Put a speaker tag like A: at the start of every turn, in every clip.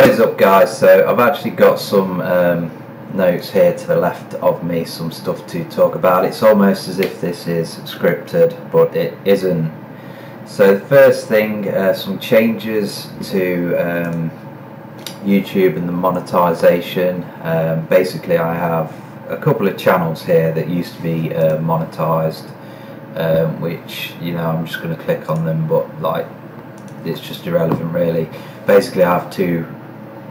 A: What is up, guys? So I've actually got some notes here to the left of me, some stuff to talk about. It's almost as if this is scripted, but it isn't. So the first thing, some changes to YouTube and the monetization. Basically I have a couple of channels here that used to be monetized, which, you know, I'm just going to click on them, but like it's just irrelevant really. Basically I have two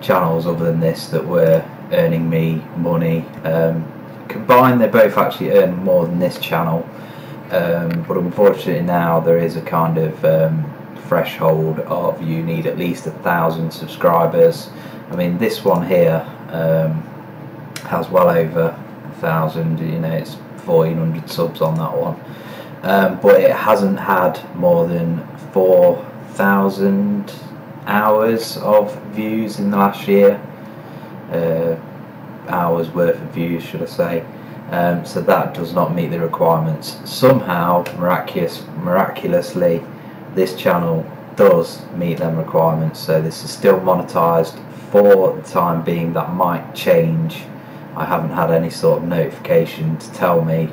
A: channels other than this that were earning me money. Combined they both actually earn more than this channel, but unfortunately now there is a kind of threshold of you need at least 1,000 subscribers. I mean, this one here has well over 1,000, you know, it's 1,400 subs on that one, but it hasn't had more than 4,000 hours of views in the last year, hours worth of views should I say. So that does not meet the requirements. Somehow miraculously this channel does meet them requirements, so this is still monetized for the time being. That might change. I haven't had any sort of notification to tell me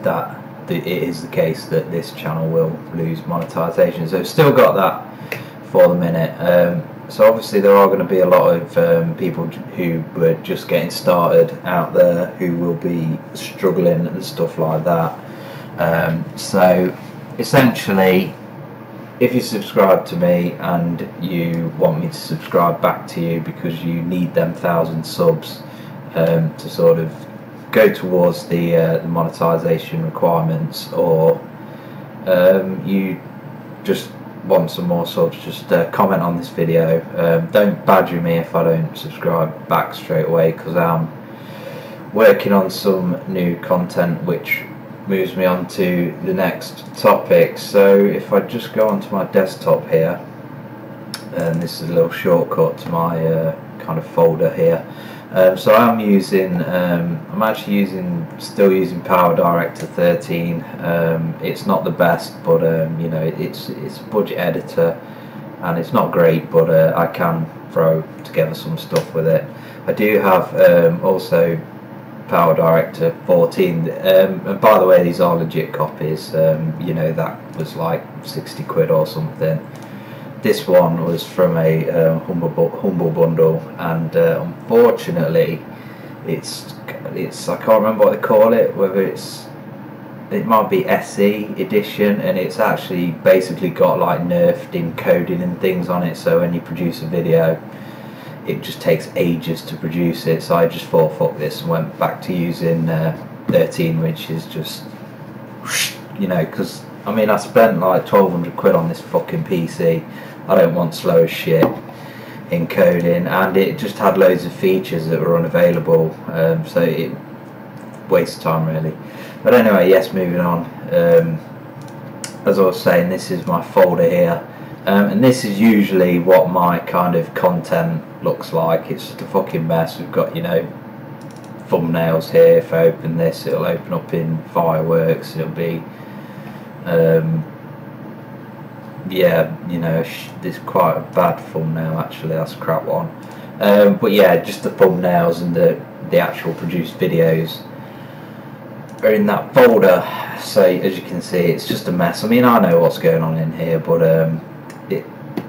A: that it is the case that this channel will lose monetization, so it's still got that for the minute. So obviously there are going to be a lot of people who were just getting started out there who will be struggling and stuff like that. So essentially, if you subscribe to me and you want me to subscribe back to you because you need them 1,000 subs to sort of go towards the monetization requirements, or you just want some more subs, just comment on this video. Don't badger me if I don't subscribe back straight away, because I'm working on some new content which moves me on to the next topic. So if I just go onto my desktop here, and this is a little shortcut to my kind of folder here. So I'm using, I'm actually still using PowerDirector 13. It's not the best, but you know, it's a budget editor, and it's not great, but I can throw together some stuff with it. I do have also PowerDirector 14, and by the way, these are legit copies. You know, that was like 60 quid or something. This one was from a humble bundle, and unfortunately it's I can't remember what they call it, whether it might be SE edition, and it's actually basically got like nerfed encoding and things on it, so when you produce a video it just takes ages to produce it. So I just thought fuck this and went back to using 13, which is just, you know, because I mean I spent like 1,200 quid on this fucking PC. I don't want slow as shit encoding, and it just had loads of features that were unavailable, so it wastes time really. But anyway, yes, moving on. As I was saying, this is my folder here, and this is usually what my kind of content looks like. It's just a fucking mess. We've got, you know, thumbnails here. If I open this, it'll open up in Fireworks. It'll be yeah, you know, there's quite a bad thumbnail actually, that's a crap one. But yeah, just the thumbnails and the actual produced videos are in that folder. So as you can see, it's just a mess. I mean, I know what's going on in here, but it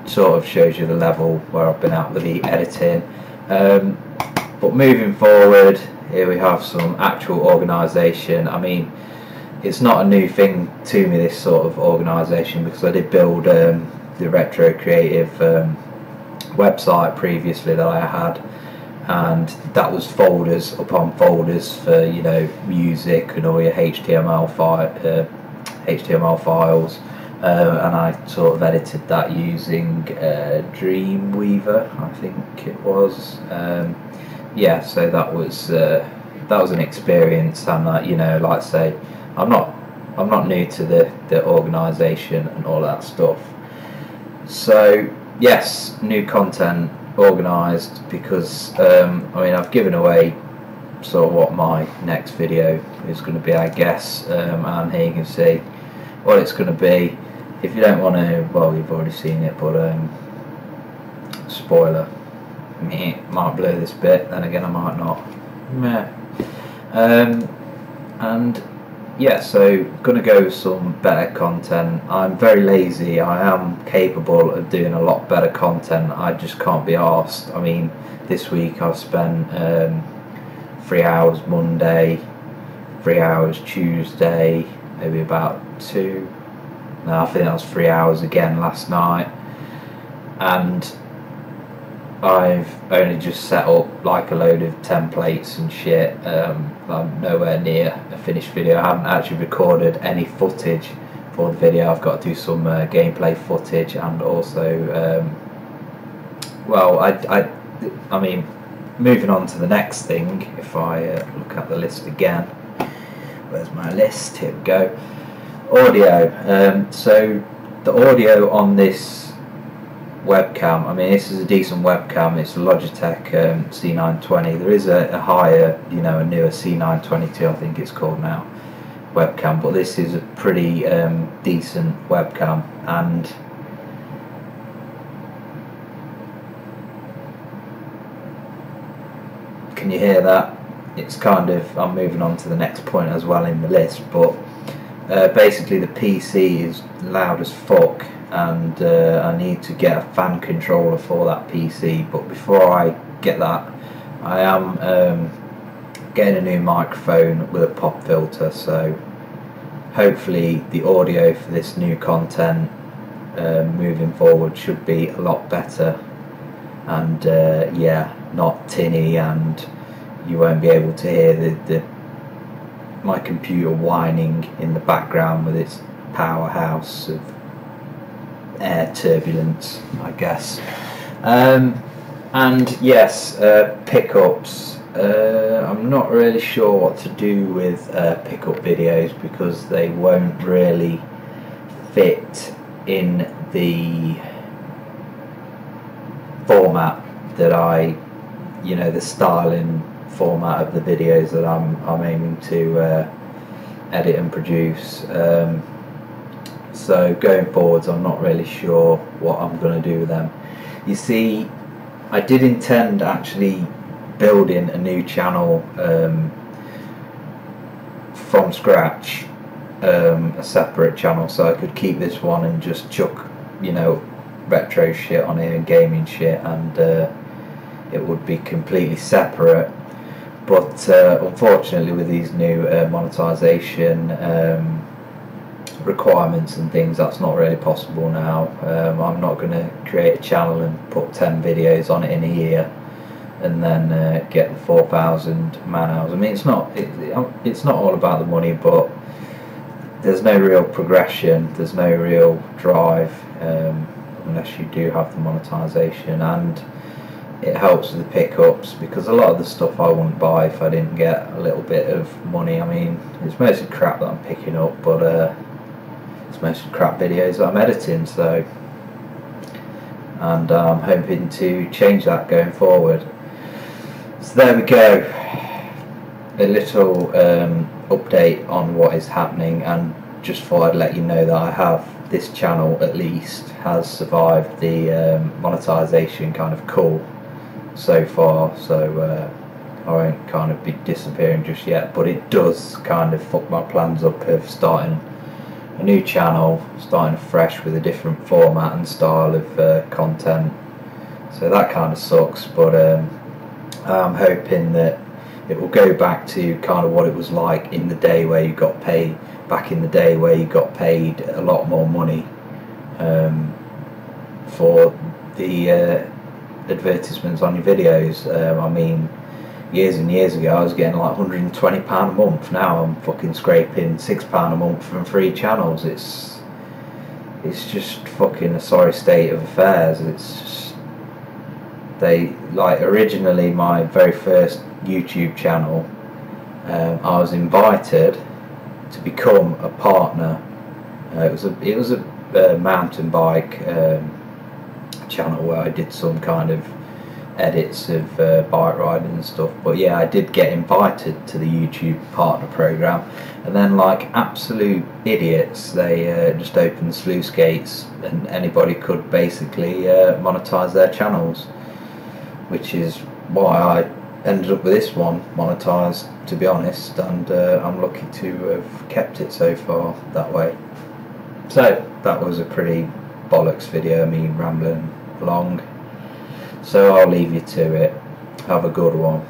A: sort of shows you the level where I've been at with the editing. But moving forward, here we have some actual organisation. I mean, it's not a new thing to me, this sort of organisation, because I did build the Retro Creative website previously that I had, and that was folders upon folders for, you know, music and all your HTML files, and I sort of edited that using Dreamweaver, I think it was. Yeah, so that was an experience, and you know, like I say, I'm not new to the organisation and all that stuff. So yes, new content organised, because I mean, I've given away sort of what my next video is going to be, I guess, and here you can see what it's going to be. If you don't want to, well, you've already seen it, but spoiler. Might blur this bit, then again I might not. Meh. And yeah, so gonna go with some better content. I'm very lazy. I am capable of doing a lot better content. I just can't be arsed. I mean, this week I've spent 3 hours Monday, 3 hours Tuesday, maybe about 2. No, I think that was 3 hours again last night, and I've only just set up like a load of templates and shit. I'm nowhere near a finished video. I haven't actually recorded any footage for the video. I've got to do some gameplay footage, and also well, I mean, moving on to the next thing, if I look at the list again, where's my list? Here we go. Audio. So the audio on this webcam, I mean, this is a decent webcam. It's a Logitech C920. There is a higher, you know, a newer C922, I think it's called now, webcam, but this is a pretty decent webcam. And can you hear that? It's kind of, I'm moving on to the next point as well in the list, but basically the PC is loud as fuck, and I need to get a fan controller for that PC. But before I get that, I am getting a new microphone with a pop filter, so hopefully the audio for this new content moving forward should be a lot better, and yeah, not tinny, and you won't be able to hear my computer whining in the background with its powerhouse of air turbulence, I guess. And yes, pickups. I'm not really sure what to do with pickup videos, because they won't really fit in the format that I, you know, the styling format of the videos that I'm aiming to edit and produce. So going forwards, I'm not really sure what I'm going to do with them. You see, I did intend actually building a new channel from scratch, a separate channel, so I could keep this one and just chuck, you know, retro shit on here and gaming shit, and it would be completely separate. But unfortunately, with these new monetization requirements and things, that's not really possible now. I'm not going to create a channel and put 10 videos on it in a year and then get the 4,000 man hours. I mean, it's not all about the money, but there's no real progression, there's no real drive unless you do have the monetization. And it helps with the pickups, because a lot of the stuff I wouldn't buy if I didn't get a little bit of money. I mean, it's mostly crap that I'm picking up, but it's mostly crap videos that I'm editing, so, and I'm hoping to change that going forward. So there we go, a little update on what is happening, and just thought I'd let you know that I have, this channel at least has survived the monetization kind of call so far, so I won't kind of be disappearing just yet, but it does kind of fuck my plans up of starting a new channel, starting fresh with a different format and style of content. So that kind of sucks, but I'm hoping that it will go back to kind of what it was like in the day where you got paid, back in the day where you got paid a lot more money for the advertisements on your videos. I mean, years and years ago I was getting like £120 a month. Now I'm fucking scraping £6 a month from 3 channels. It's just fucking a sorry state of affairs. It's just, they, like, originally my very first YouTube channel, I was invited to become a partner. It was a mountain bike channel where I did some kind of edits of bike riding and stuff. But yeah, I did get invited to the YouTube partner program, and then like absolute idiots, they just opened sluice gates and anybody could basically monetize their channels, which is why I ended up with this one monetized, to be honest, and I'm lucky to have kept it so far that way. So that was a pretty bollocks video, me rambling along, so I'll leave you to it. Have a good one.